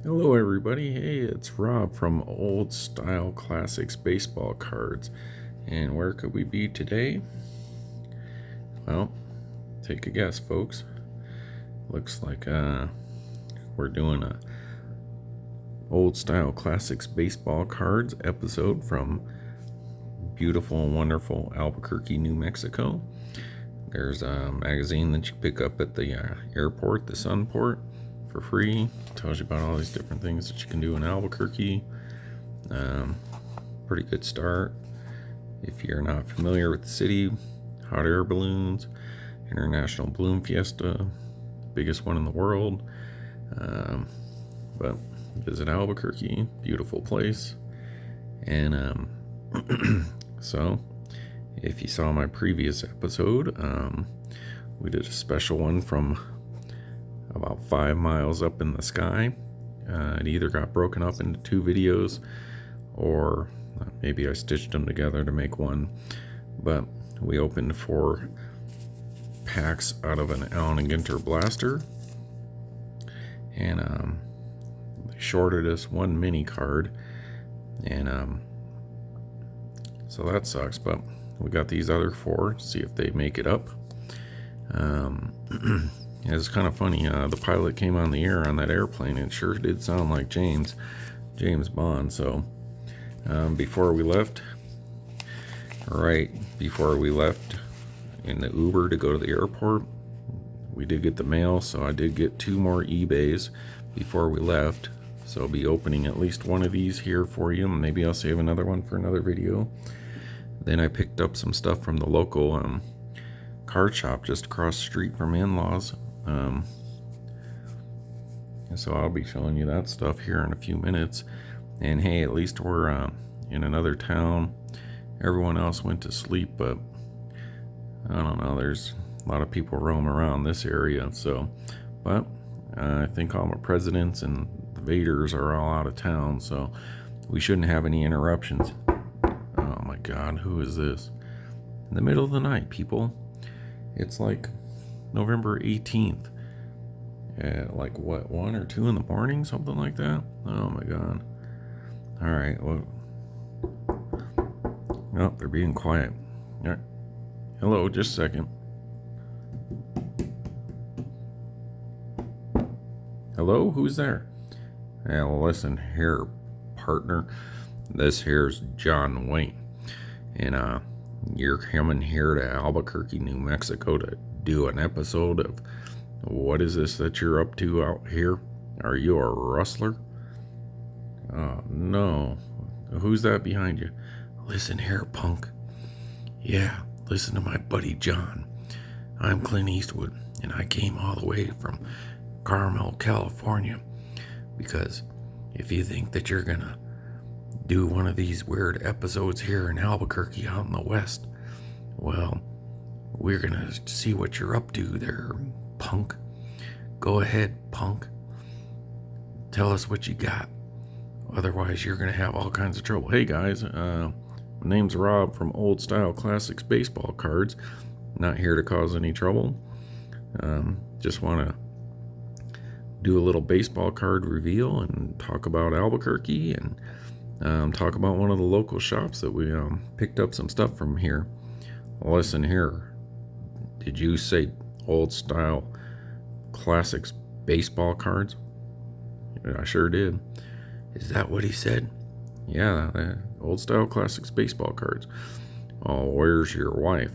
Hello everybody, hey, it's Rob from Old Style Classics Baseball Cards. And where could we be today? Well, take a guess, folks. Looks like we're doing a Old Style Classics Baseball Cards episode from beautiful and wonderful Albuquerque, New Mexico. There's a magazine that you pick up at the airport, the Sunport, for free. Tells you about all these different things that you can do in Albuquerque. Pretty good start. If you're not familiar with the city, hot air balloons, International Balloon Fiesta, biggest one in the world. But visit Albuquerque, beautiful place. And so if you saw my previous episode, we did a special one from about 5 miles up in the sky. It either got broken up into 2 videos, or maybe I stitched them together to make one. But we opened 4 packs out of an Allen and Ginter blaster, and they shorted us 1 mini card, and so that sucks. But we got these other 4, see if they make it up. It's kind of funny, the pilot came on the air on that airplane, and it sure did sound like James Bond. So before we left in the Uber to go to the airport, we did get the mail, so I did get 2 more eBays before we left. So I'll be opening at least one of these here for you. Maybe I'll save another one for another video. Then I picked up some stuff from the local card shop just across the street from in-laws. And so I'll be showing you that stuff here in a few minutes. And hey, at least we're in another town. Everyone else went to sleep, but I don't know, there's a lot of people roam around this area. So, but I think all my presidents and the Vaders are all out of town, so we shouldn't have any interruptions. Oh my God, who is this? In the middle of the night, people. It's like November 18th at like what, 1 or 2 in the morning, something like that. Oh my God. All right, well, no, they're being quiet. All right. Hello, just a second. Hello, who's there? Well, listen here, partner. This here's John Wayne, and you're coming here to Albuquerque, New Mexico to do an episode of what is this that you're up to out here? Are you a rustler? Oh, no. Who's that behind you? Listen here, punk. Yeah, listen to my buddy John. I'm Clint Eastwood, and I came all the way from Carmel, California, because if you think that you're gonna do one of these weird episodes here in Albuquerque out in the west, well, we're gonna see what you're up to there, punk. Go ahead, punk. Tell us what you got. Otherwise, you're gonna have all kinds of trouble. Hey guys, my name's Rob from Old Style Classics Baseball Cards. Not here to cause any trouble. Just want to do a little baseball card reveal and talk about Albuquerque, and talk about one of the local shops that we picked up some stuff from here. Listen here. Did you say Old Style Classics Baseball Cards? I sure did. Is that what he said? Yeah, Old Style Classics Baseball Cards. Oh, where's your wife?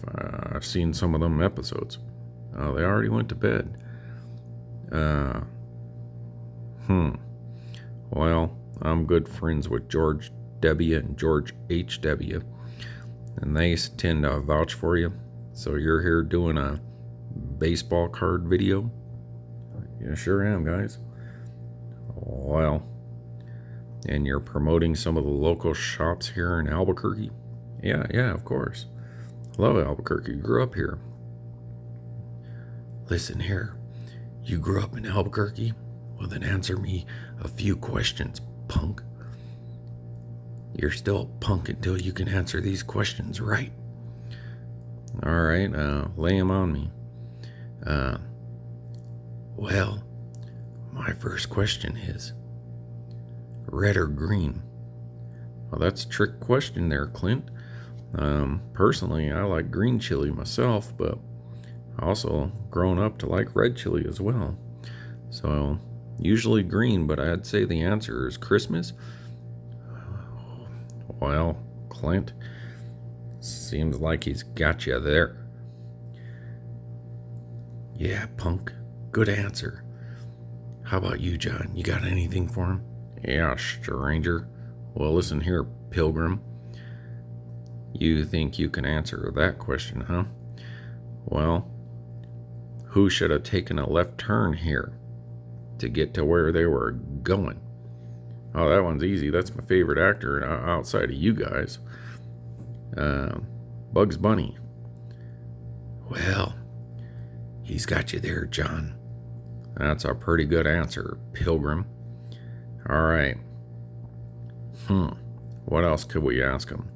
I've seen some of them episodes. Oh, they already went to bed. Well, I'm good friends with George W. and George H.W., and they tend to vouch for you. So you're here doing a baseball card video? Yeah, sure am, guys. Well, and you're promoting some of the local shops here in Albuquerque? Yeah, of course. Love Albuquerque. Grew up here. Listen here. You grew up in Albuquerque? Well, then answer me a few questions, punk. You're still a punk until you can answer these questions right. All right, lay them on me. Well, my first question is, red or green? Well, that's a trick question there, Clint. Personally, I like green chili myself, but I also grown up to like red chili as well. So usually green, but I'd say the answer is Christmas. Well, Clint, seems like he's got you there. Yeah, punk. Good answer. How about you, John? You got anything for him? Yeah, stranger. Well, listen here, pilgrim. You think you can answer that question, huh? Well, who should have taken a left turn here to get to where they were going? Oh, that one's easy. That's my favorite actor outside of you guys. Bugs Bunny. Well, he's got you there, John. That's a pretty good answer, pilgrim. All right. What else could we ask him?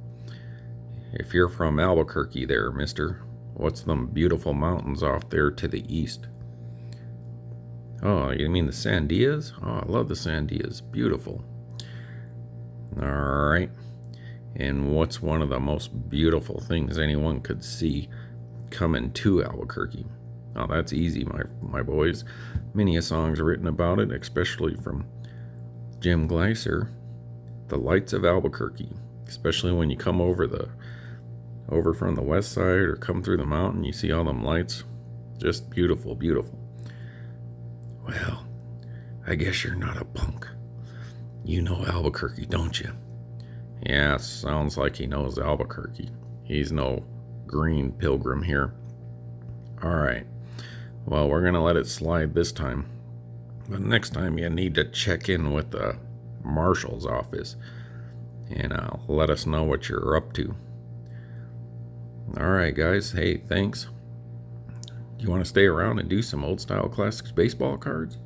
If you're from Albuquerque there, mister, what's them beautiful mountains off there to the east? Oh, you mean the Sandias? Oh, I love the Sandias. Beautiful. All right. And what's one of the most beautiful things anyone could see coming to Albuquerque? Oh, that's easy, my boys. Many a song's written about it, especially from Jim Gleiser. The lights of Albuquerque, especially when you come over from the west side or come through the mountain, you see all them lights. Just beautiful, beautiful. Well, I guess you're not a punk. You know Albuquerque, don't you? Yeah, sounds like he knows Albuquerque. He's no green pilgrim here. All right. Well, we're going to let it slide this time. But next time you need to check in with the marshal's office and let us know what you're up to. All right, guys. Hey, thanks. Do you want to stay around and do some old style classics baseball cards?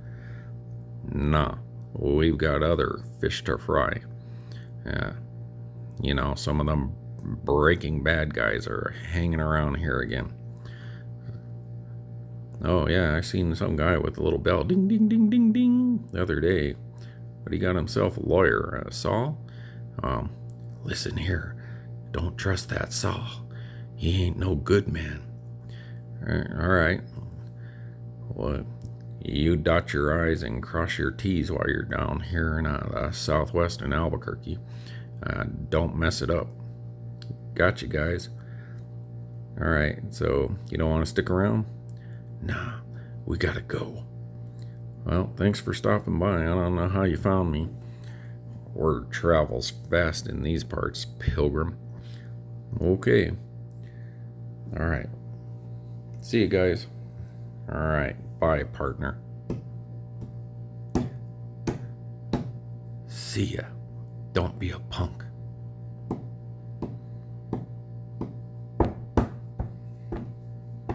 Nah, we've got other fish to fry. Some of them Breaking Bad guys are hanging around here again. Oh yeah, I seen some guy with a little bell, ding ding ding ding ding, the other day. But he got himself a lawyer, Saul. Listen here, don't trust that Saul. He ain't no good man. All right. Well, you dot your I's and cross your T's while you're down here in the southwest in Albuquerque. Don't mess it up. Got you guys. All right, so you don't want to stick around? Nah, we gotta go. Well, thanks for stopping by. I don't know how you found me. Word travels fast in these parts, pilgrim. Okay. All right. See you guys. All right. Bye, partner. See ya. Don't be a punk.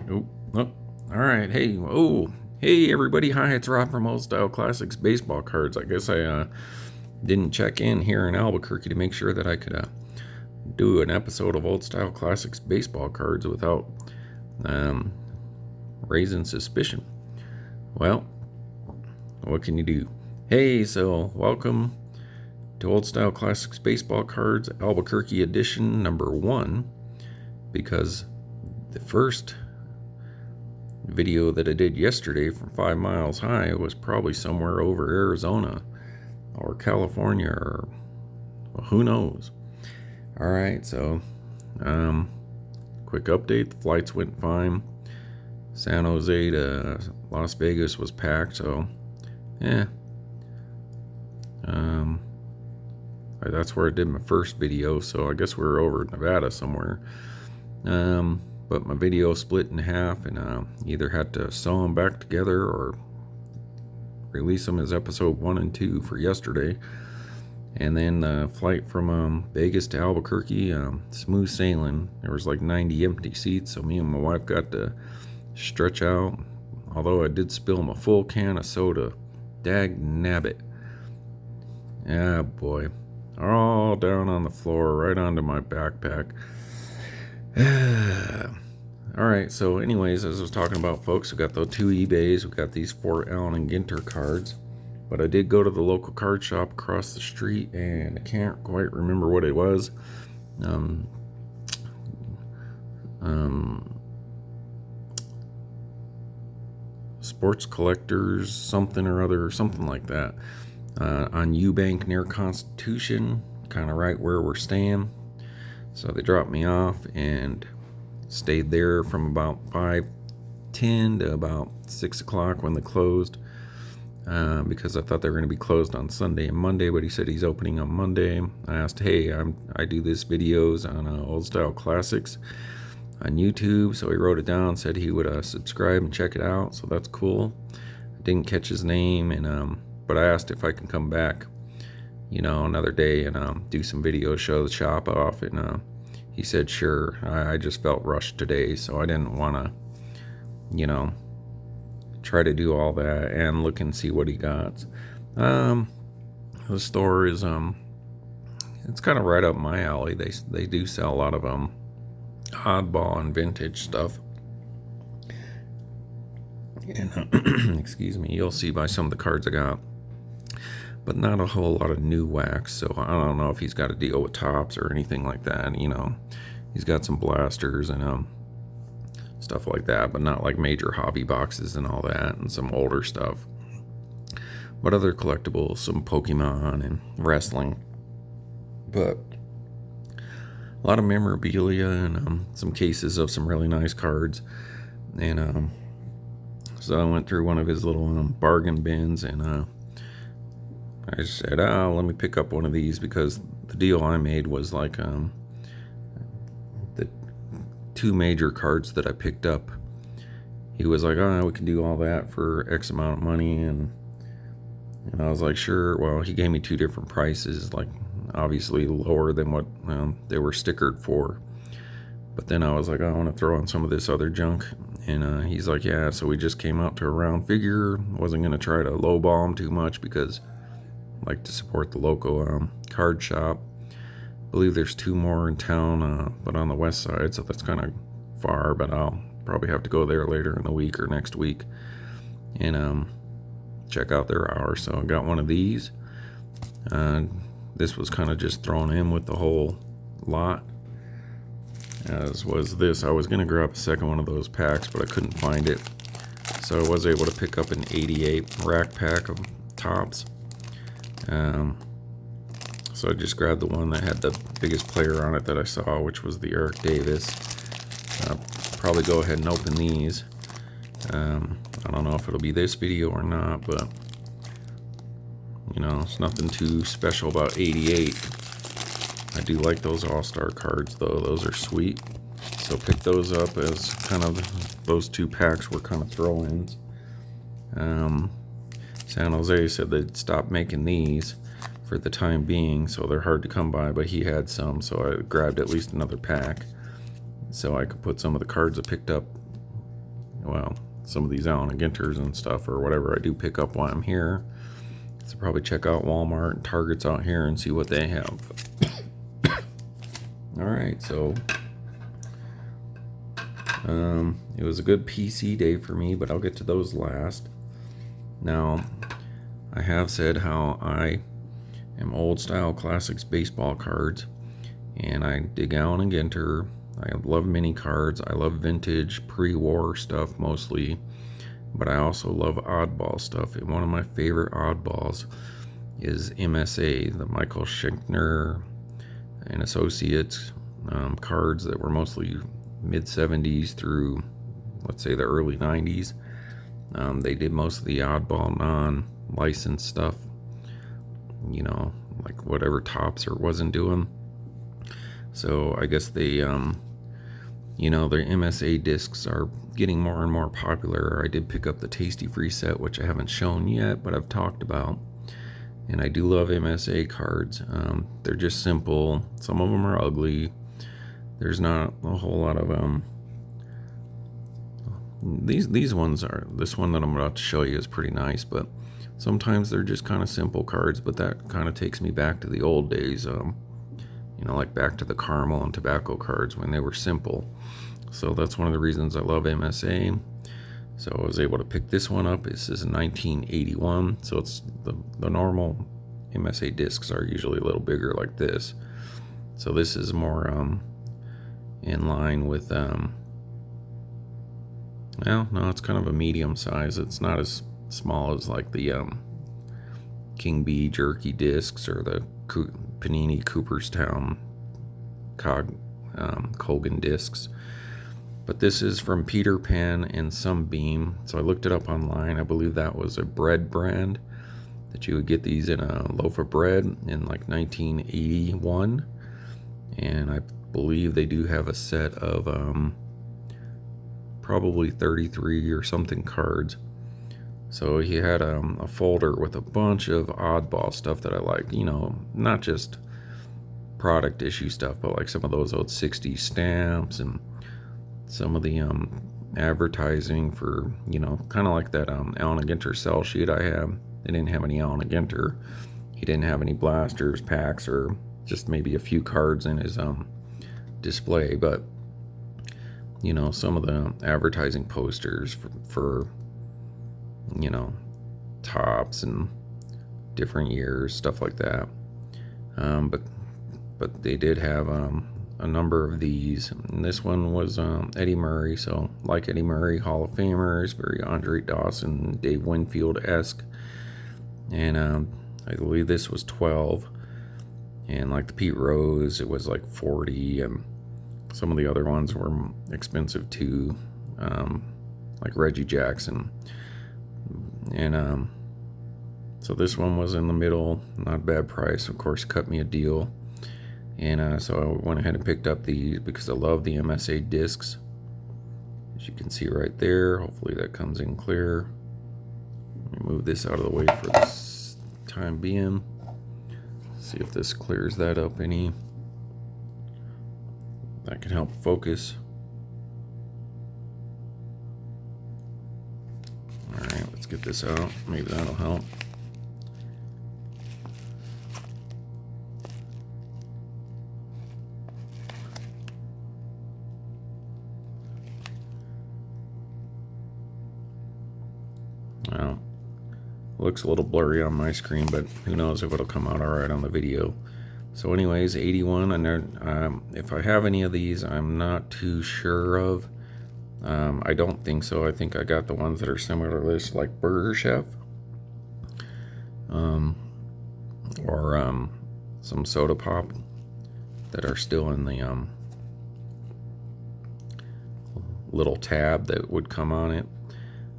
Oh. All right. Hey. Oh. Hey, everybody. Hi, it's Rob from Old Style Classics Baseball Cards. I guess I didn't check in here in Albuquerque to make sure that I could do an episode of Old Style Classics Baseball Cards without raising suspicion. Well, what can you do? Hey, so welcome to Old Style Classics Baseball Cards Albuquerque edition number 1, because the first video that I did yesterday from 5 miles high was probably somewhere over Arizona or California, or well, who knows. All right, so quick update. The flights went fine. San Jose to Las Vegas was packed, so that's where I did my first video, so I guess we were over in Nevada somewhere. But my video split in half, and either had to sew them back together or release them as episode 1 and 2 for yesterday. And then the flight from Vegas to Albuquerque, smooth sailing. There was like 90 empty seats, so me and my wife got to stretch out. Although I did spill my full can of soda. Dag nabbit. Yeah, boy. All down on the floor, right onto my backpack. Alright, so anyways, as I was talking about, folks, we got those 2 eBays. We got these 4 Allen and Ginter cards. But I did go to the local card shop across the street, and I can't quite remember what it was. Sports Collectors, something or other, something like that, on Eubank near Constitution, kind of right where we're staying. So they dropped me off and stayed there from about 5:10 to about 6 o'clock when they closed, because I thought they were going to be closed on Sunday and Monday, but he said he's opening on Monday. I asked, hey, I do these videos on old style classics on YouTube, so he wrote it down, said he would subscribe and check it out, so that's cool. I didn't catch his name, and but I asked if I can come back, another day and do some videos, show the shop off, and he said sure. I just felt rushed today, so I didn't want to, try to do all that and look and see what he got. The store is it's kind of right up my alley. They do sell a lot of oddball and vintage stuff, and excuse me, you'll see by some of the cards I got, but not a whole lot of new wax. So I don't know if he's got to deal with tops or anything like that. He's got some blasters and stuff like that, but not like major hobby boxes and all that, and some older stuff, but other collectibles, some Pokemon and wrestling, but a lot of memorabilia and some cases of some really nice cards. And so I went through one of his little bargain bins, and I just said, let me pick up one of these, because the deal I made was like the two major cards that I picked up. He was like, we can do all that for X amount of money, and I was like, sure. Well, he gave me two different prices, like obviously lower than what they were stickered for. But then I was like, I want to throw on some of this other junk, and he's like, yeah. So we just came out to a round figure. Wasn't going to try to lowball him too much, because I like to support the local card shop. I believe there's two more in town, but on the west side, so that's kind of far, but I'll probably have to go there later in the week or next week and check out their hours. So I got one of these. This was kind of just thrown in with the whole lot, as was this. I was going to grab a second one of those packs, but I couldn't find it. So I was able to pick up an 88 rack pack of tops. So I just grabbed the one that had the biggest player on it that I saw, which was the Eric Davis. I'll probably go ahead and open these. I don't know if it'll be this video or not, but it's nothing too special about 88. I do like those all-star cards, though. Those are sweet. So pick those up, as kind of those two packs were kind of throw-ins. San Jose said they'd stop making these for the time being, so they're hard to come by, but he had some, so I grabbed at least another pack so I could put some of the cards I picked up, some of these Allen and Ginters and stuff, or whatever I do pick up while I'm here. So probably check out Walmart and Targets out here and see what they have. Alright, so it was a good PC day for me, but I'll get to those last. Now, I have said how I am old style classics baseball cards, and I dig Allen and Ginter. I love mini cards. I love vintage pre-war stuff mostly, but I also love oddball stuff. And one of my favorite oddballs is MSA, the Michael Schenkner and Associates cards that were mostly mid-70s through, let's say, the early 90s. They did most of the oddball non-licensed stuff, like whatever Topps or wasn't doing. So I guess they, their MSA discs are getting more and more popular. I did pick up the Tasty Free set, which I haven't shown yet, but I've talked about. And I do love MSA cards. They're just simple. Some of them are ugly. There's not a whole lot of these ones are. This one that I'm about to show you is pretty nice, but sometimes they're just kind of simple cards. But that kind of takes me back to the old days. Like back to the caramel and tobacco cards when they were simple. So that's one of the reasons I love MSA. So I was able to pick this one up. This is a 1981, so it's the normal MSA discs are usually a little bigger like this. So this is more in line with well, no, it's kind of a medium size. It's not as small as like the King B jerky discs or the Panini Cooperstown Colgan discs. But this is from Peter Pan and Sunbeam. So I looked it up online. I believe that was a bread brand that you would get these in a loaf of bread in like 1981. And I believe they do have a set of probably 33 or something cards. So he had a folder with a bunch of oddball stuff that I like. You know, not just product issue stuff, but like some of those old 60s stamps and some of the advertising for, you know, kind of like that Allen and Ginter sell sheet I have. They didn't have any Allen and Ginter. He didn't have any blasters, packs, or just maybe a few cards in his display. But, you know, some of the advertising posters for you know, tops and different years, stuff like that. But they did have a number of these. And this one was Eddie Murray. So like Eddie Murray, Hall of Famers, very Andre Dawson, Dave Winfield-esque. And I believe this was 12. And like the Pete Rose, it was like 40. And some of the other ones were expensive too, like Reggie Jackson. And so this one was in the middle, not a bad price. Of course, cut me a deal. And so I went ahead and picked up these because I love the MSA discs. As you can see right there, hopefully that comes in clear. Let me move this out of the way for this time being. See if this clears that up any. That can help focus. Alright, let's get this out. Maybe that'll help. Well, looks a little blurry on my screen, but who knows if it'll come out alright on the video. So anyways, 81, and if I have any of these, I'm not too sure of. I don't think so. I think I got the ones that are similar to this, like Burger Chef, or some soda pop that are still in the little tab that would come on it.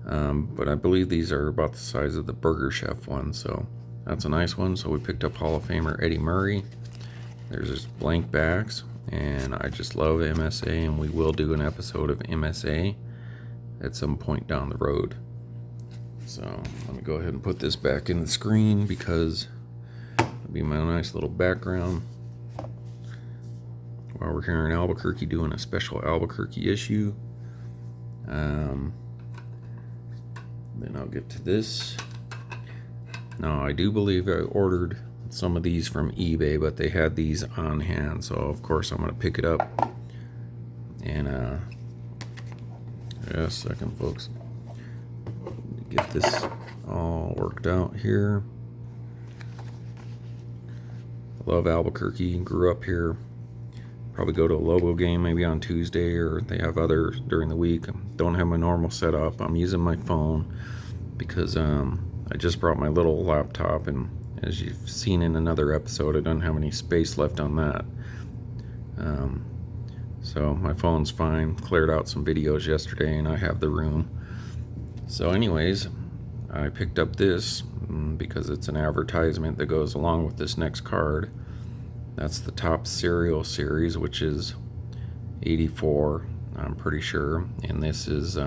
But I believe these are about the size of the Burger Chef one, so that's a nice one. So we picked up Hall of Famer Eddie Murray. There's his blank backs. And I just love MSA, and we will do an episode of MSA at some point down the road. So let me go ahead and put this back in the screen because it'll be my nice little background while we're here in Albuquerque doing a special Albuquerque issue. Then I'll get to this. Now I do believe I ordered some of these from eBay, but they had these on hand, so of course I'm going to pick it up. And yeah, a second, folks. Get this all worked out here. Love Albuquerque, grew up here. Probably go to a Lobo game maybe on Tuesday, or they have others during the week. Don't have my normal setup. I'm using my phone because I just brought my little laptop, and as you've seen in another episode, I don't have any space left on that. So my phone's fine. Cleared out some videos yesterday and I have the room. So anyways, I picked up this because it's an advertisement that goes along with this next card. That's the Top Cereal series, which is 84, I'm pretty sure. And this is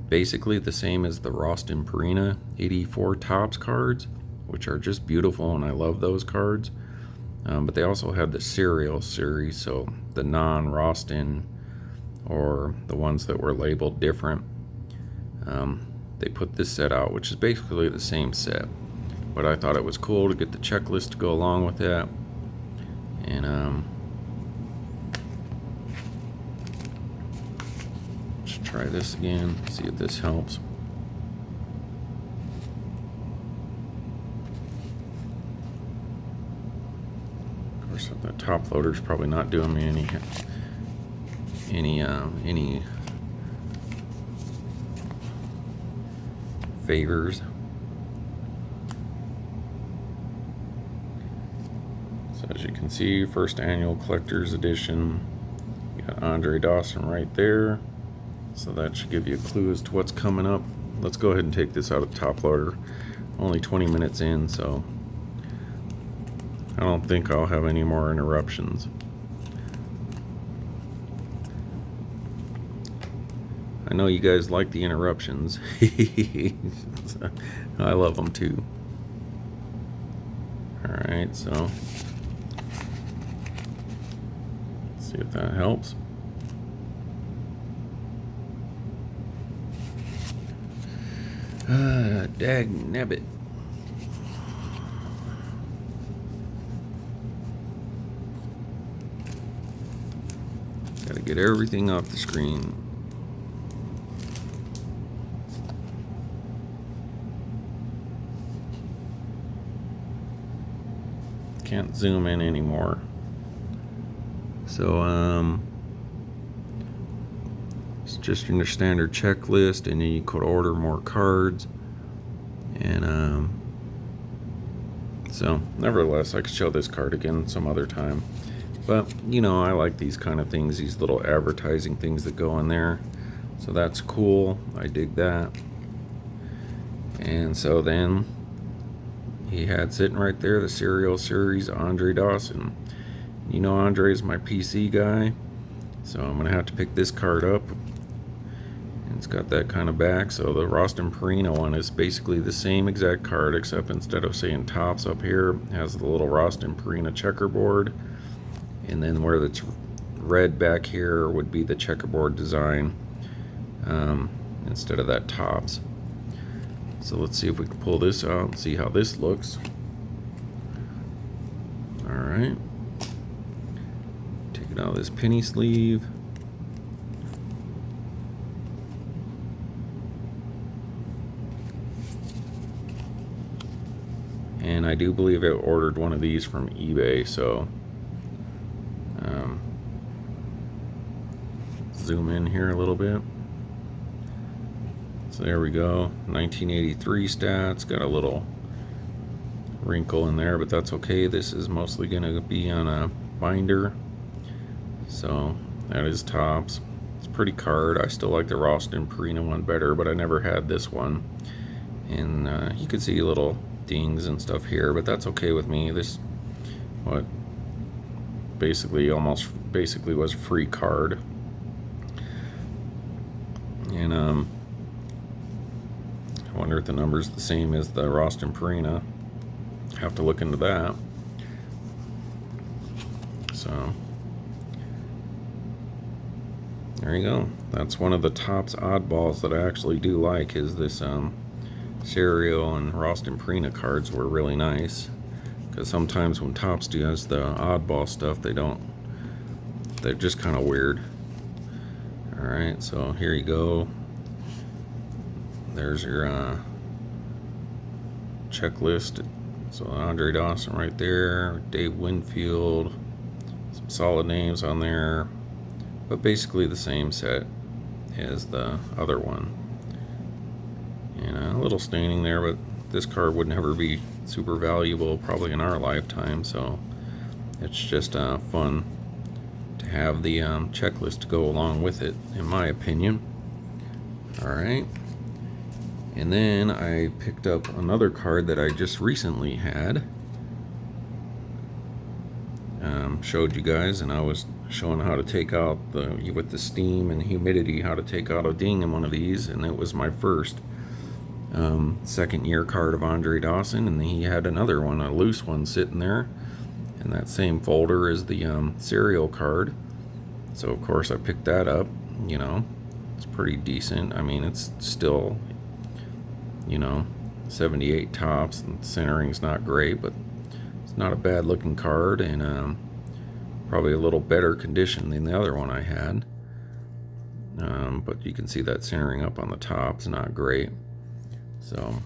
basically the same as the Rost and Perina 84 Topps cards, which are just beautiful, and I love those cards. But they also have the Cereal series, so the non-Rostin, or the ones that were labeled different. They put this set out, which is basically the same set, but I thought it was cool to get the checklist to go along with that. And let's try this again, see if this helps. Of course, the top loader's probably not doing me any favors. So as you can see, first annual collector's edition. You got Andre Dawson right there. So that should give you a clue as to what's coming up. Let's go ahead and take this out of the top loader. Only 20 minutes in, so I don't think I'll have any more interruptions. I know you guys like the interruptions. I love them too. Alright, so let's see if that helps. Dag nabbit. Gotta get everything off the screen. Can't zoom in anymore. So it's just your standard checklist, and then you could order more cards. And so nevertheless, I could show this card again some other time. But you know, I like these kind of things, these little advertising things that go in there. So that's cool. I dig that. And so then he had sitting right there the Serial Series Andre Dawson. You know, Andre's my PC guy, so I'm gonna have to pick this card up. And it's got that kind of back. So the Roston Perino one is basically the same exact card, except instead of saying Tops up here, it has the little Roston Perino checkerboard, and then where it's red back here would be the checkerboard design instead of that Tops. So let's see if we can pull this out and see how this looks. Alright. Take it out of this penny sleeve. And I do believe I ordered one of these from eBay, so zoom in here a little bit. So there we go, 1983 stats, got a little wrinkle in there, but that's okay. This is mostly going to be on a binder. So that is Tops. It's a pretty card. I still like the Roston Perino one better, but I never had this one. And you can see little dings and stuff here, but that's okay with me. This what basically was a free card. And I wonder if the number's the same as the Roston Perino. Have to look into that. So there you go. That's one of the Tops oddballs that I actually do like, is this Serial and Roston Perino cards were really nice. Because sometimes when Tops does the oddball stuff, they're just kind of weird. Alright, so here you go. There's your checklist. So Andre Dawson right there, Dave Winfield, some solid names on there, but basically the same set as the other one. And a little staining there, but this card would never be super valuable probably in our lifetime, so it's just fun to have the checklist to go along with it, in my opinion. Alright. And then I picked up another card that I just recently had. Showed you guys, and I was showing how to take out with the steam and humidity, how to take out a ding in one of these, and it was my first second year card of Andre Dawson, and he had another one, a loose one, sitting there in that same folder as the Serial card. So of course I picked that up. You know, it's pretty decent. I mean, it's still, you know, 78 Tops, and centering's not great, but it's not a bad looking card, and probably a little better condition than the other one I had. but you can see that centering up on the top is not great. So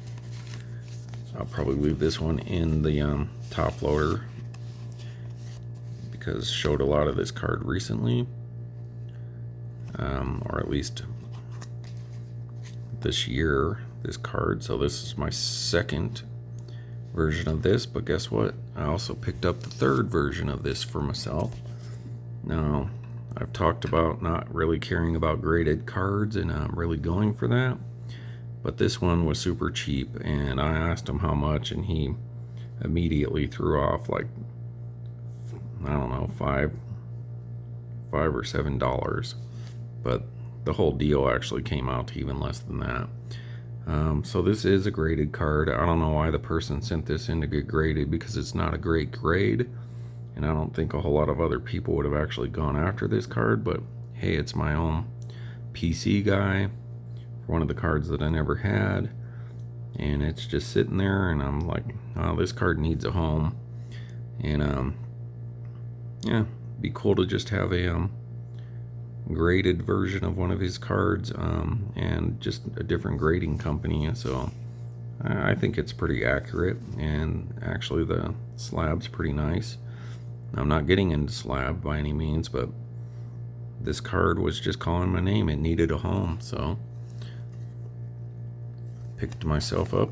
I'll probably leave this one in the top loader because showed a lot of this card recently, or at least this year, this card. So this is my second version of this, but guess what? I also picked up the third version of this for myself. Now, I've talked about not really caring about graded cards and really going for that, but this one was super cheap, and I asked him how much, and he immediately threw off like, I don't know, $5 or $7, but the whole deal actually came out to even less than that. So this is a graded card. I don't know why the person sent this in to get graded, because it's not a great grade, and I don't think a whole lot of other people would have actually gone after this card, but hey, it's my own PC guy for one of the cards that I never had, and it's just sitting there, and I'm like, oh, this card needs a home. And yeah, be cool to just have a graded version of one of his cards, and just a different grading company. So I think it's pretty accurate, and actually the slab's pretty nice. I'm not getting into slab by any means, but this card was just calling my name. It needed a home, so picked myself up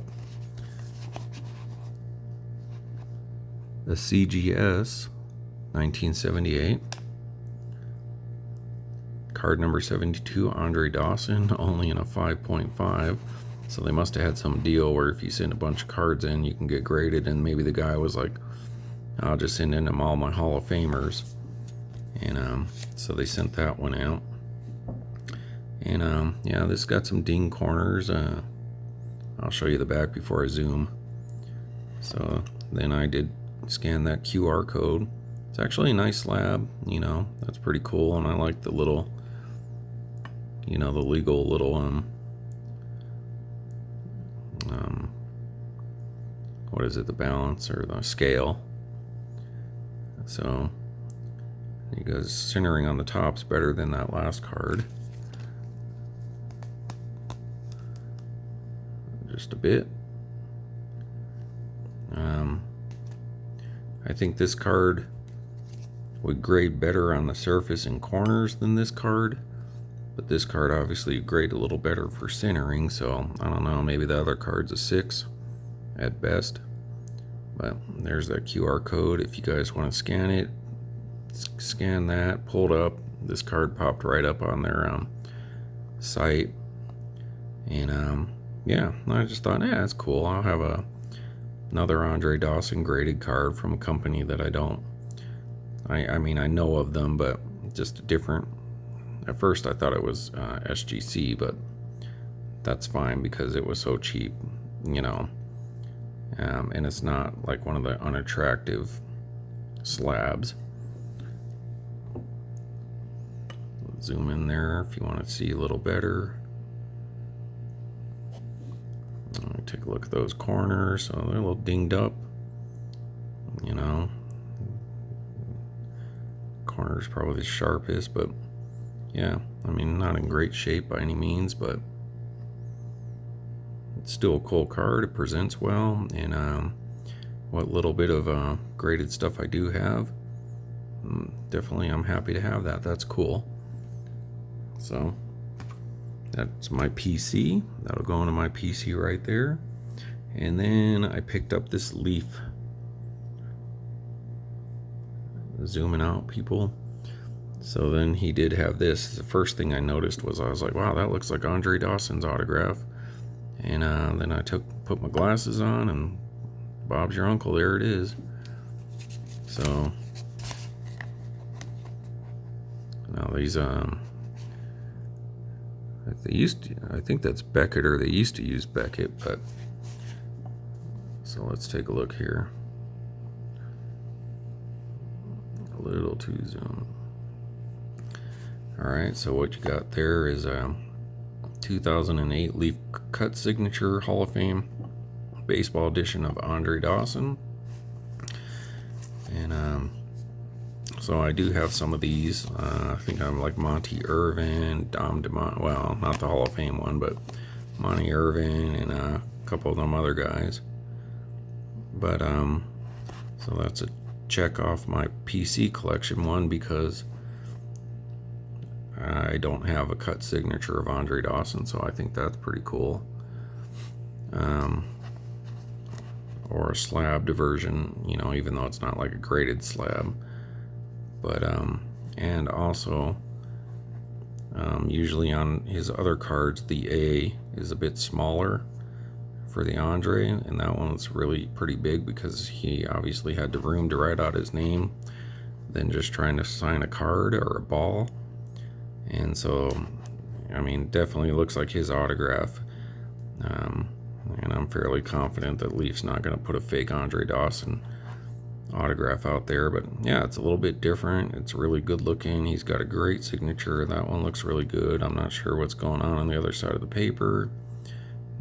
a CGS 1978 card number 72, Andre Dawson, only in a 5.5. So they must have had some deal where if you send a bunch of cards in, you can get graded, and maybe the guy was like, I'll just send in them all my Hall of Famers. And so they sent that one out. And yeah, this got some ding corners. I'll show you the back before I zoom. So then I did scan that QR code. It's actually a nice slab, you know, that's pretty cool. And I like the little, you know, the legal little what is it, the balance or the scale. So you guys, centering on the top's better than that last card, just a bit. I think this card would grade better on the surface and corners than this card, but this card obviously grade a little better for centering, so I don't know, maybe the other card's a 6 at best. But there's that QR code. If you guys want to scan it, scan that, pulled up. This card popped right up on their site. And yeah, I just thought, yeah, that's cool. I'll have another Andre Dawson graded card from a company that I mean, I know of them, but just a different. At first I thought it was SGC, but that's fine because it was so cheap, you know. And it's not like one of the unattractive slabs. Zoom in there if you want to see a little better. Take a look at those corners. So they're a little dinged up, you know. Corner's probably the sharpest, but yeah, I mean, not in great shape by any means, but it's still a cool card. It presents well, and what little bit of graded stuff I do have, definitely I'm happy to have that. That's cool. So that's my PC. That'll go into my PC right there. And then I picked up this Leaf. Zooming out, people. So then he did have this. The first thing I noticed was I was like, wow, that looks like Andre Dawson's autograph. And then I put my glasses on, and Bob's your uncle. There it is. So now these I think that's Beckett, or they used to use Beckett, but so let's take a look here. A little too zoom. All right, so what you got there is a 2008 Leaf Cut Signature Hall of Fame baseball edition of Andre Dawson. And So I do have some of these. I think I'm like Monty Irvin, Dom DeMont. Well, not the Hall of Fame one, but Monty Irvin and a couple of them other guys. But so that's a check off my PC collection one, because I don't have a cut signature of Andre Dawson, so I think that's pretty cool. Or a slabbed version, you know, even though it's not like a graded slab. But and also usually on his other cards the A is a bit smaller for the Andre, and that one's really pretty big because he obviously had the room to write out his name than just trying to sign a card or a ball. And so, I mean, definitely looks like his autograph. And I'm fairly confident that Leaf's not going to put a fake Andre Dawson autograph out there. But yeah, it's a little bit different. It's really good looking. He's got a great signature. That one looks really good. I'm not sure what's going on the other side of the paper.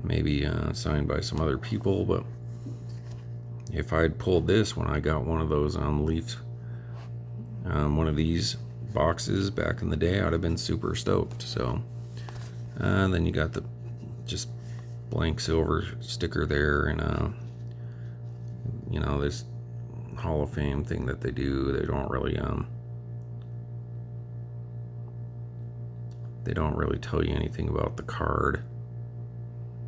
Maybe signed by some other people. But if I'd pulled this when I got one of those Leafs, one of these boxes back in the day, I'd have been super stoked. So then you got the just blank silver sticker there, and you know, this Hall of Fame thing that they do, they don't really tell you anything about the card,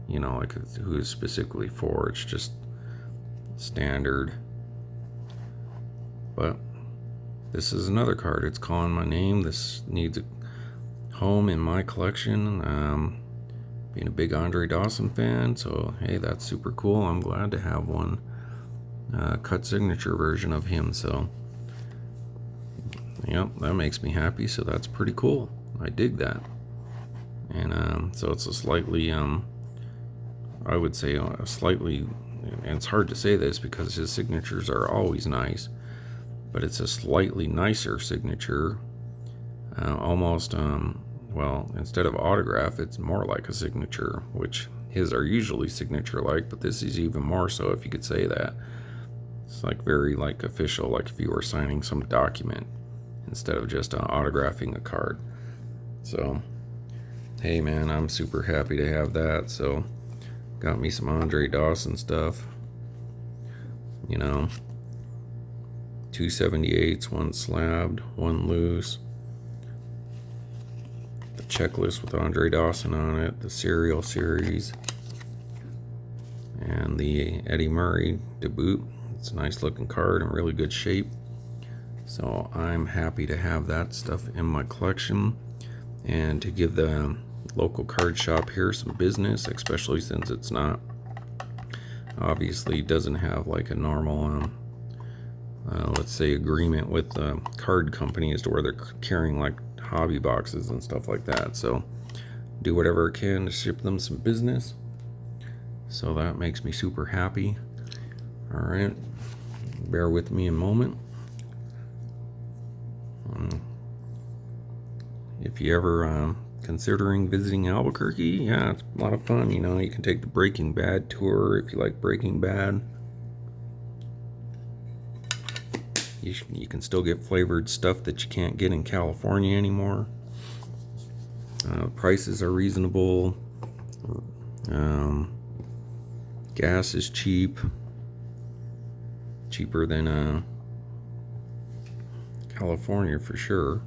you know, like who it's specifically for. It's just standard. But this is another card. It's calling my name. This needs a home in my collection. Being a big Andre Dawson fan, so hey, that's super cool. I'm glad to have one cut signature version of him. So yep, that makes me happy. So that's pretty cool. I dig that. And so it's a slightly, I would say a slightly, and it's hard to say this because his signatures are always nice, but it's a slightly nicer signature. Almost, well, instead of autograph, it's more like a signature, which his are usually signature-like, but this is even more so, if you could say that. It's like very like official, like if you were signing some document instead of just autographing a card. So, hey man, I'm super happy to have that. So, got me some Andre Dawson stuff. You know, 278s, one slabbed, one loose. The checklist with Andre Dawson on it, the Serial Series, and the Eddie Murray debut. It's a nice looking card in really good shape. So I'm happy to have that stuff in my collection and to give the local card shop here some business, especially since it's not, obviously doesn't have like a normal let's say agreement with the card company as to where they're carrying like hobby boxes and stuff like that. So do whatever I can to ship them some business. So that makes me super happy. All right, bear with me a moment. If you ever considering visiting Albuquerque, yeah, it's a lot of fun. You know, you can take the Breaking Bad tour if you like Breaking Bad. You can still get flavored stuff that you can't get in California anymore. Prices are reasonable. Gas is cheap. Cheaper than California for sure.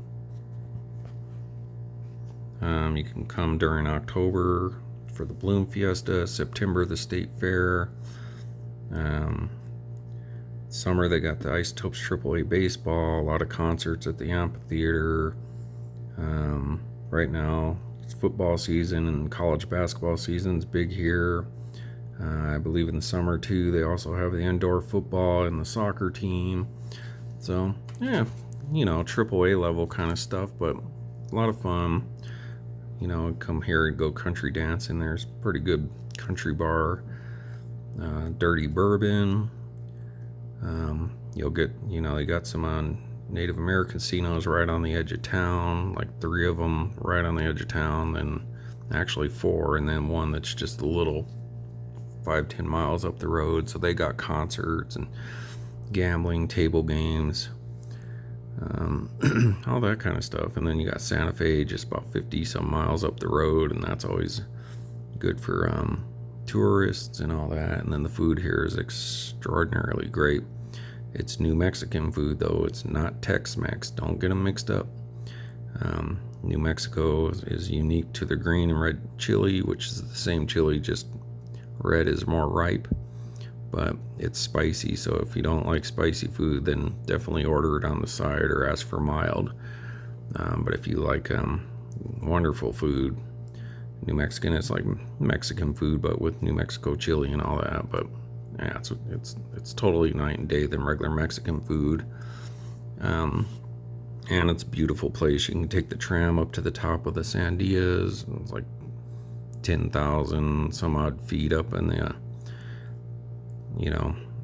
You can come during October for the Bloom Fiesta, September the State Fair. Summer they got the Isotopes AAA baseball, a lot of concerts at the amphitheater. Right now it's football season and college basketball season's big here. I believe in the summer too they also have the indoor football and the soccer team. So yeah, you know, AAA level kind of stuff, but a lot of fun. You know, come here and go country dancing. There's pretty good country bar, Dirty Bourbon. You'll get, you know, they got some Native American casinos right on the edge of town, like 3 of them right on the edge of town, and actually 4, and then one that's just a little 5-10 miles up the road. So they got concerts and gambling, table games. all that kind of stuff. And then you got Santa Fe just about 50 some miles up the road, and that's always good for tourists and all that. And then the food here is extraordinarily great. It's New Mexican food, though. It's not Tex-Mex. Don't get them mixed up. New Mexico is unique to the green and red chili, which is the same chili, just red is more ripe, but it's spicy. So if you don't like spicy food, then definitely order it on the side or ask for mild. But if you like wonderful food, New Mexican is like Mexican food, but with New Mexico chili and all that. But yeah, it's totally night and day than regular Mexican food. And it's a beautiful place. You can take the tram up to the top of the Sandias. It's like 10,000 some odd feet up in the,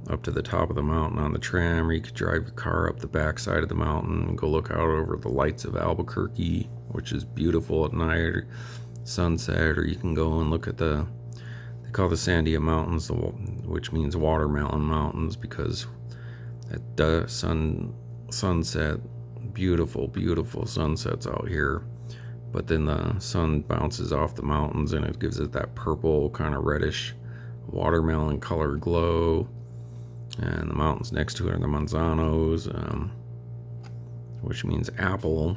up to the top of the mountain on the tram, or you could drive your car up the backside of the mountain and go look out over the lights of Albuquerque, which is beautiful at night, or sunset. Or you can go and look at they call the Sandia Mountains, which means Watermelon Mountains, because at sunset, beautiful sunsets out here, but then the sun bounces off the mountains and it gives it that purple kind of reddish watermelon color glow. And the mountains next to it are the Manzanos, which means apple.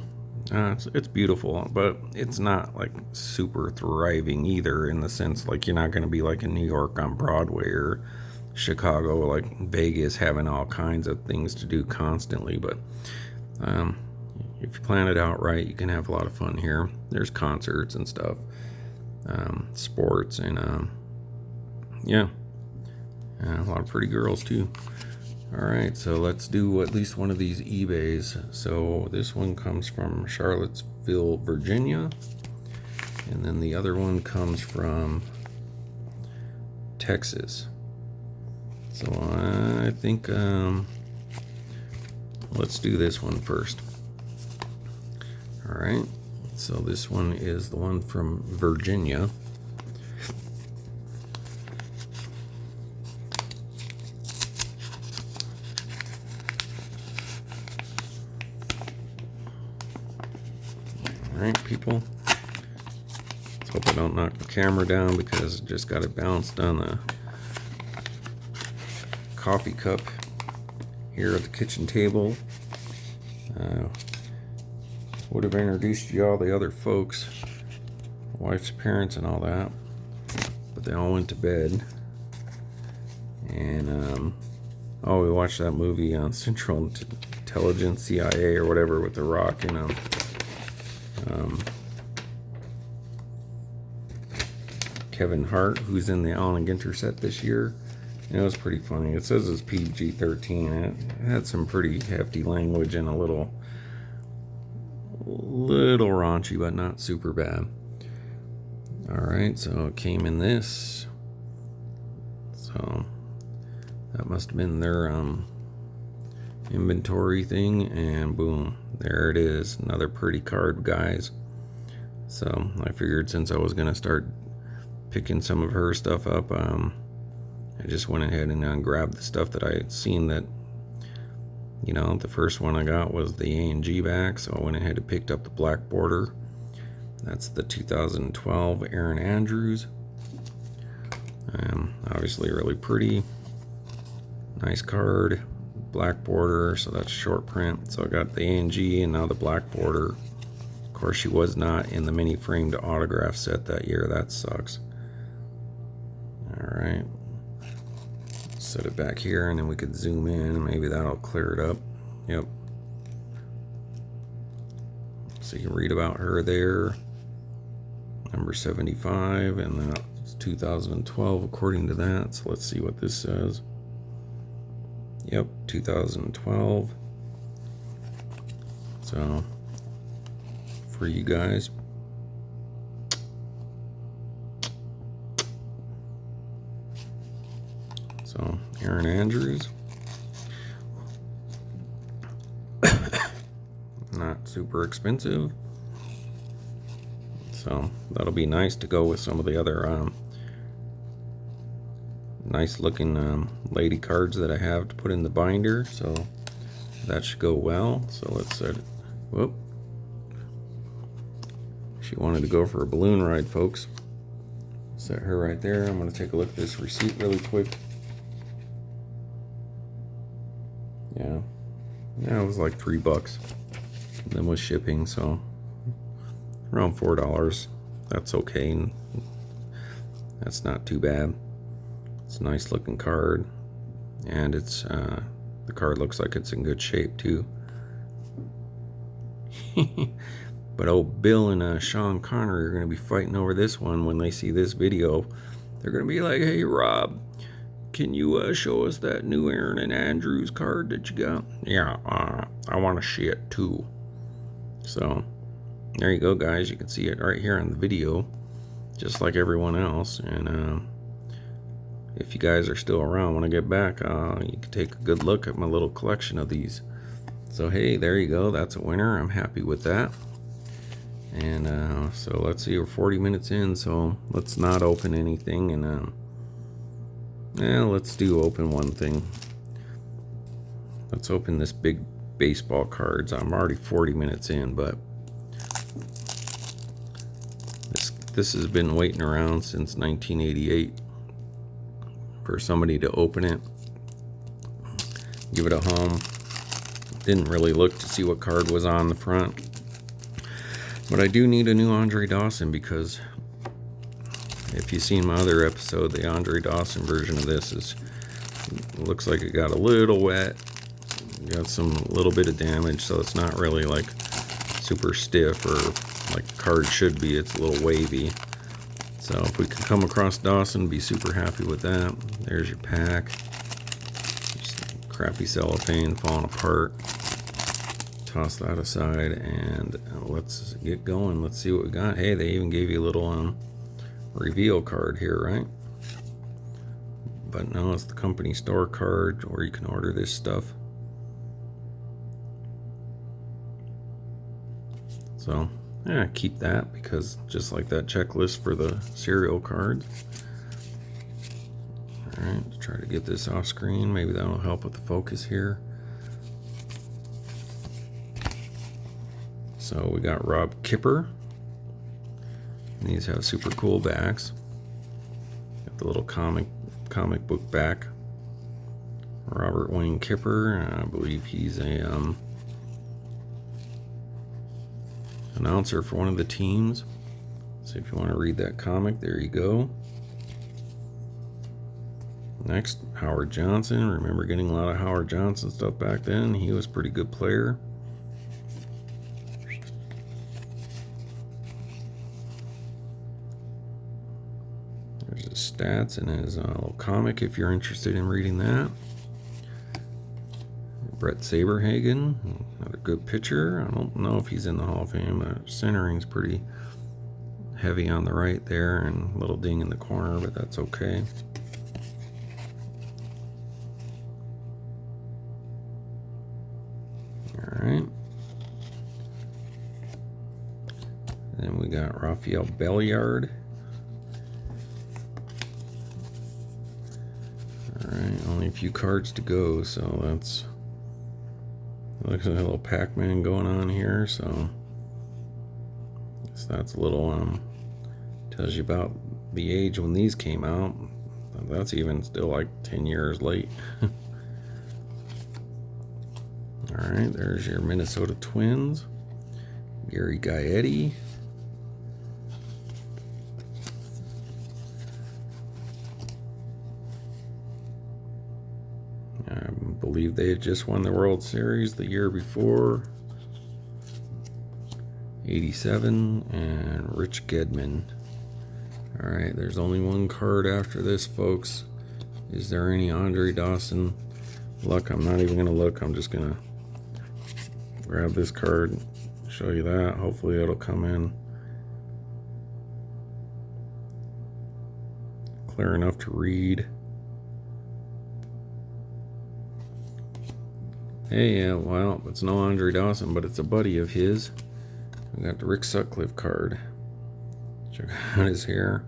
It's beautiful, but it's not like super thriving either, in the sense like you're not going to be like in New York on Broadway or Chicago, like Vegas, having all kinds of things to do constantly. But if you plan it out right, you can have a lot of fun here. There's concerts and stuff, sports, and a lot of pretty girls too. Alright, so let's do at least one of these eBays. So this one comes from Charlottesville, Virginia, and then the other one comes from Texas. So I think let's do this one first. Alright, so this one is the one from Virginia. Alright, people. Let's hope I don't knock the camera down, because I just got it bounced on the coffee cup here at the kitchen table. Would have introduced you all the other folks, wife's parents and all that, but they all went to bed. And we watched that movie on Central Intelligence, CIA or whatever, with The Rock and Kevin Hart, who's in the Allen and Ginter set this year. It was pretty funny. It says it's PG-13. It had some pretty hefty language and a little raunchy, but not super bad. Alright, so it came in this. So that must have been their inventory thing, and boom, there it is. Another pretty card, guys. So I figured since I was going to start picking some of her stuff up, I just went ahead and grabbed the stuff that I had seen that, the first one I got was the A&G back, so I went ahead and picked up the black border. That's the 2012 Erin Andrews. Obviously really pretty. Nice card. Black border, so that's short print. So I got the A&G and now the black border. Of course, she was not in the mini framed autograph set that year. That sucks. Alright. Set it back here and then we could zoom in and maybe that'll clear it up. Yep. So you can read about her there. Number 75, and that's 2012 according to that. So let's see what this says. Yep, 2012. So for you guys. So Erin Andrews. Not super expensive. So that'll be nice to go with some of the other nice looking lady cards that I have to put in the binder. So that should go well. So let's set it. Whoop. She wanted to go for a balloon ride, folks. Set her right there. I'm going to take a look at this receipt really quick. Yeah, it was like $3. And then with shipping, so around $4. That's okay. That's not too bad. It's a nice looking card, and it's the card looks like it's in good shape too. But old Bill and Sean Connery are going to be fighting over this one when they see this video. They're going to be like, "Hey Rob, can you show us that new Erin Andrews card that you got?" "Yeah, I want to see it too." So there you go, guys. You can see it right here on the video, just like everyone else. And if you guys are still around when I get back, you can take a good look at my little collection of these. So hey, there you go. That's a winner. I'm happy with that. And so let's see, we're 40 minutes in, so let's not open anything. And let's do open one thing. Let's open this big baseball cards. I'm already 40 minutes in, but this has been waiting around since 1988 for somebody to open it, give it a home. Didn't really look to see what card was on the front, but I do need a new Andre Dawson, because if you've seen my other episode, the Andre Dawson version of this looks like it got a little wet, got some little bit of damage, so it's not really like super stiff or like the card should be. It's a little wavy. So if we can come across Dawson, be super happy with that. There's your pack. Just crappy cellophane falling apart. Toss that aside, and let's get going. Let's see what we got. Hey, they even gave you a little reveal card here, right? But no, it's the company store card where you can order this stuff. So yeah, keep that, because just like that checklist for the serial cards. Alright, try to get this off screen. Maybe that'll help with the focus here. So we got Rob Kipper. And these have super cool backs. Got the little comic book back. Robert Wayne Kipper, and I believe he's a announcer for one of the teams. So if you want to read that comic, there you go. Next, Howard Johnson. Remember getting a lot of Howard Johnson stuff back then. He was a pretty good player. There's his stats and his little comic if you're interested in reading that. Brett Saberhagen, another good pitcher. I don't know if he's in the Hall of Fame. Centering's pretty heavy on the right there, and a little ding in the corner, but that's okay. Alright. Then we got Rafael Belliard. Alright, only a few cards to go, so that's... Looks like a little Pac-Man going on here, so that's a little tells you about the age when these came out. That's even still like 10 years late. Alright, there's your Minnesota Twins. Gary Gaetti. I believe they had just won the World Series the year before. 87, and Rich Gedman. Alright, there's only one card after this, folks. Is there any Andre Dawson luck? I'm not even going to look. I'm just going to grab this card, show you that. Hopefully it'll come in clear enough to read. Hey, yeah, well, it's no Andre Dawson, but it's a buddy of his. We got the Rick Sutcliffe card. Check out his hair.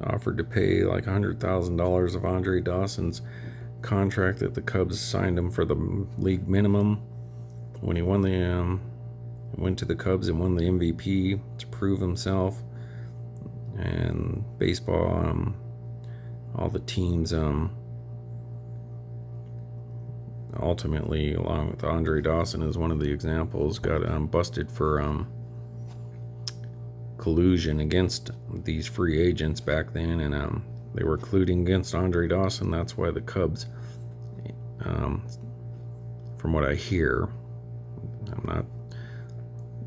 Offered to pay like $100,000 of Andre Dawson's contract that the Cubs signed him for the league minimum. When he won went to the Cubs and won the MVP to prove himself. And baseball, all the teams, ultimately, along with Andre Dawson as one of the examples, got busted for collusion against these free agents back then, and they were colluding against Andre Dawson. That's why the Cubs, from what I hear, I'm not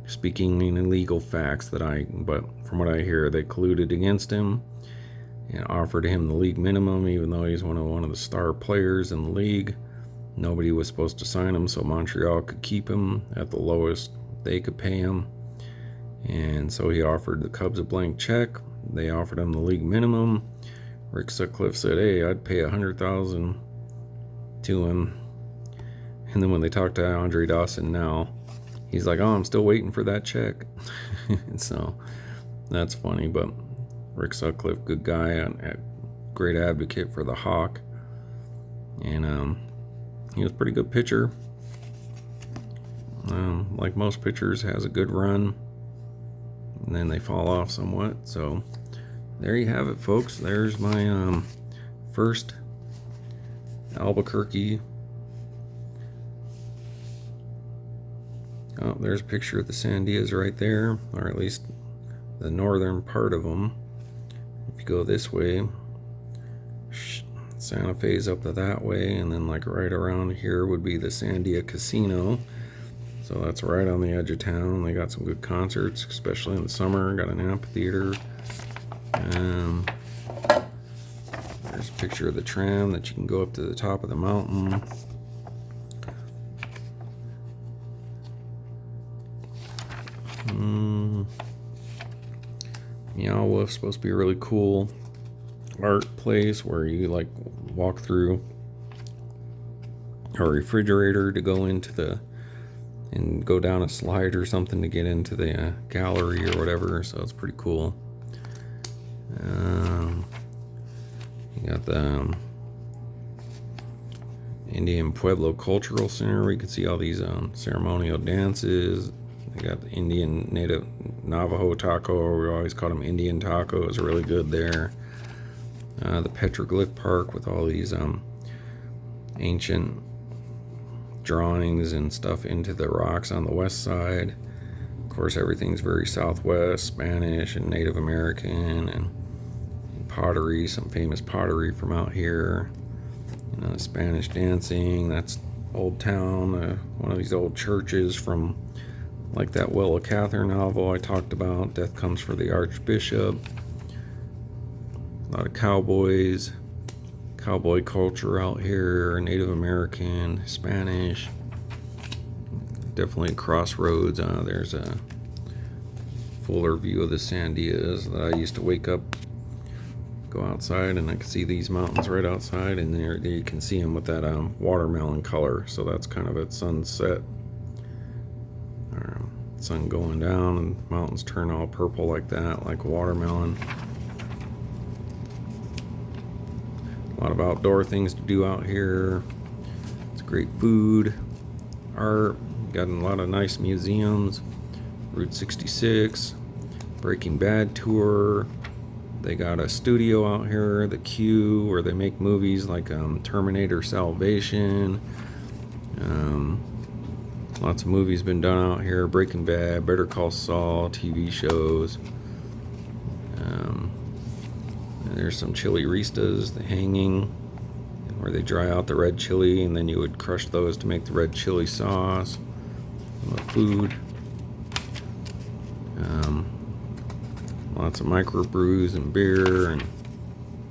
speaking in illegal facts but from what I hear, they colluded against him and offered him the league minimum, even though he's one of the star players in the league. Nobody was supposed to sign him, so Montreal could keep him at the lowest they could pay him. And so he offered the Cubs a blank check. They offered him the league minimum. Rick Sutcliffe said, "Hey, I'd pay $100,000 to him." And then when they talked to Andre Dawson now, he's like, "Oh, I'm still waiting for that check." So that's funny. But Rick Sutcliffe, good guy, great advocate for the Hawk, and he was a pretty good pitcher. Like most pitchers, has a good run, and then they fall off somewhat. So there you have it, folks. There's my first Albuquerque. Oh, there's a picture of the Sandias right there, or at least the northern part of them. If you go this way, Santa Fe's up to that way, and then like right around here would be the Sandia Casino. So that's right on the edge of town. They got some good concerts, especially in the summer. Got an amphitheater. There's a picture of the tram that you can go up to the top of the mountain. Meow Wolf's supposed to be a really cool art place where you like walk through a refrigerator to go into and go down a slide or something to get into the gallery or whatever. So it's pretty cool. You got the Indian Pueblo Cultural Center where you can see all these ceremonial dances. They got the Indian native Navajo taco, or we always call them Indian tacos, really good there. The Petroglyph Park with all these ancient drawings and stuff into the rocks on the west side. Of course, everything's very Southwest, Spanish and Native American, and pottery, some famous pottery from out here. You know, Spanish dancing. That's Old Town, one of these old churches from like that Willa Cather novel I talked about, Death Comes for the Archbishop. A lot of cowboys, cowboy culture out here, Native American, Spanish. Definitely crossroads. There's a fuller view of the Sandias that I used to wake up, go outside, and I can see these mountains right outside, and there you can see them with that watermelon color. So that's kind of at sunset. Sun going down and mountains turn all purple like that, like watermelon. A lot of outdoor things to do out here. It's great food, art, got a lot of nice museums. Route 66, Breaking Bad tour. They got a studio out here, the Q, where they make movies like Terminator Salvation. Lots of movies been done out here. Breaking Bad, Better Call Saul, TV shows. There's some chili ristas, the hanging, where they dry out the red chili and then you would crush those to make the red chili sauce. Food. Lots of microbrews and beer. And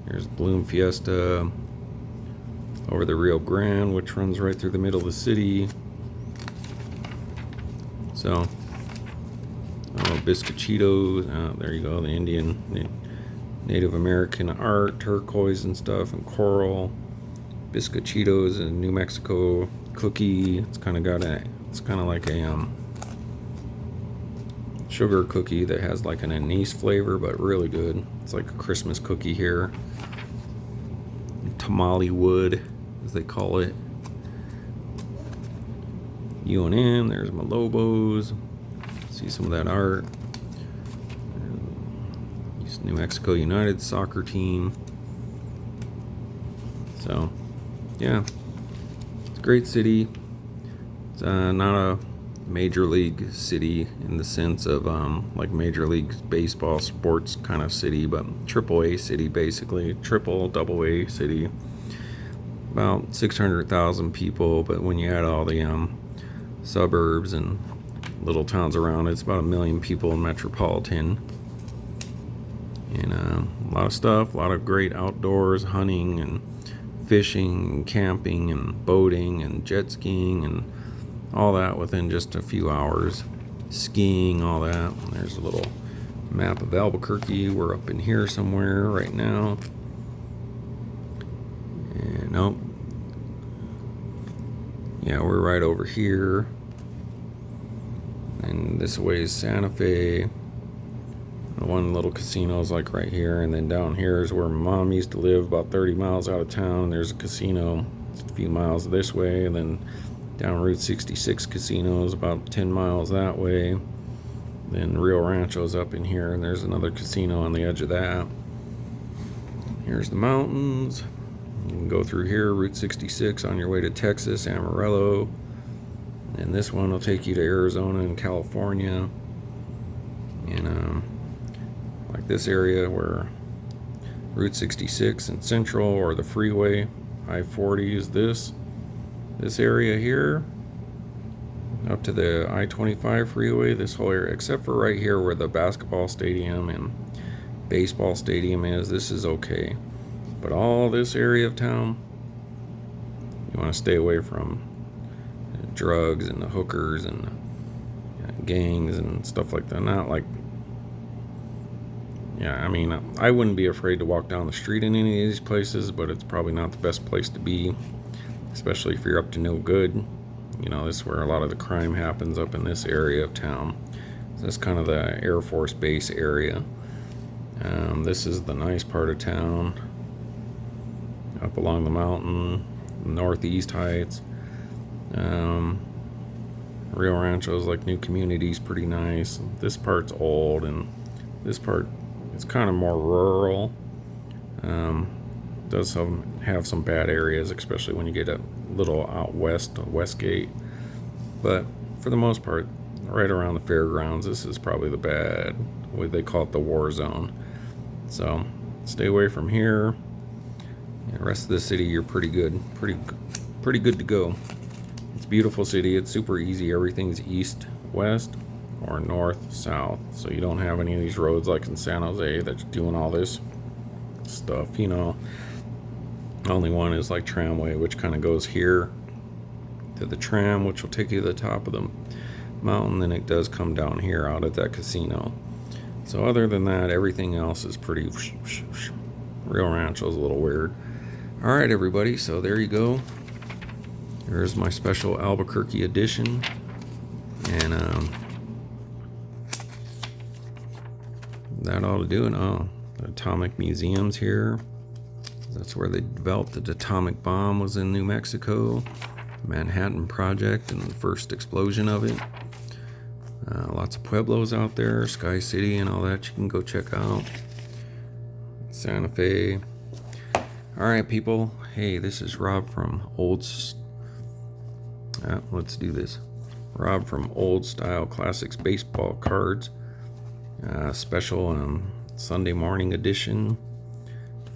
here's Bloom Fiesta over the Rio Grande, which runs right through the middle of the city. So, Biscochitos, there you go, the Indian, Native American art, turquoise and stuff, and coral. Biscochitos, a New Mexico cookie. It's kind of like a sugar cookie that has like an anise flavor, but really good. It's like a Christmas cookie here. Tamale wood. as they call it. UNM, there's my Lobos. See some of that art. New Mexico United soccer team. So, yeah, it's a great city. It's not a major league city in the sense of like Major League Baseball sports kind of city, but triple A city basically, double A city. About 600,000 people, but when you add all the suburbs and little towns around it, it's about 1 million people in metropolitan. And a lot of stuff, a lot of great outdoors, hunting and fishing and camping and boating and jet skiing and all that within just a few hours. Skiing, all that. And there's a little map of Albuquerque. We're up in here somewhere right now. And nope. Yeah, we're right over here. And this way is Santa Fe. One little casino is like right here, and then down here is where my mom used to live, about 30 miles out of town. There's a casino a few miles this way, and then down Route 66 casinos about 10 miles that way. Then Rio Rancho's up in here, and there's another casino on the edge of that. Here's the mountains. You can go through here, Route 66 on your way to Texas, Amarillo. And this one will take you to Arizona and California. And like this area where Route 66 and Central, or the freeway, I-40 is this area here, up to the I-25 freeway, this whole area, except for right here where the basketball stadium and baseball stadium is. This is okay, but all this area of town, you want to stay away from drugs and the hookers and gangs and stuff like that. Not like, yeah, I mean, I wouldn't be afraid to walk down the street in any of these places, but it's probably not the best place to be, especially if you're up to no good. You know, this is where a lot of the crime happens, up in this area of town. So that's kind of the Air Force Base area. This is the nice part of town, up along the mountain, Northeast Heights. Rio Rancho is like new communities, pretty nice. This part's old, and this part, it's kind of more rural. Does have some bad areas, especially when you get a little out west, Westgate. But for the most part, right around the fairgrounds, this is probably the bad, what they call it, the war zone. So stay away from here. The rest of the city, you're pretty good to go. It's a beautiful city. It's super easy. Everything's east, west, or north, south. So you don't have any of these roads like in San Jose that's doing all this stuff, you know. Only one is like tramway, which kind of goes here to the tram, which will take you to the top of the mountain. Then it does come down here out at that casino. So other than that, everything else is pretty. Rio Rancho's a little weird. All right, everybody. So there you go. Here's my special Albuquerque edition, and that ought to do it. Oh, the Atomic Museum's here. That's where they developed the atomic bomb, was in New Mexico. Manhattan Project and the first explosion of it. Lots of pueblos out there, Sky City and all that you can go check out. Santa Fe. Alright, people. Hey, this is Rob from let's do this. Rob from Old Style Classics Baseball Cards. Special Sunday morning edition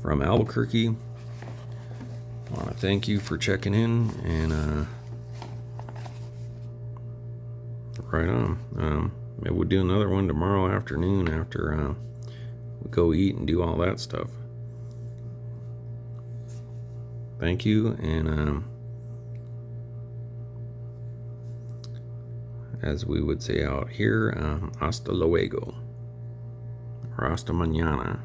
from Albuquerque. I want to thank you for checking in, and right on. Maybe we'll do another one tomorrow afternoon after we go eat and do all that stuff. Thank you, and as we would say out here, hasta luego, or hasta mañana.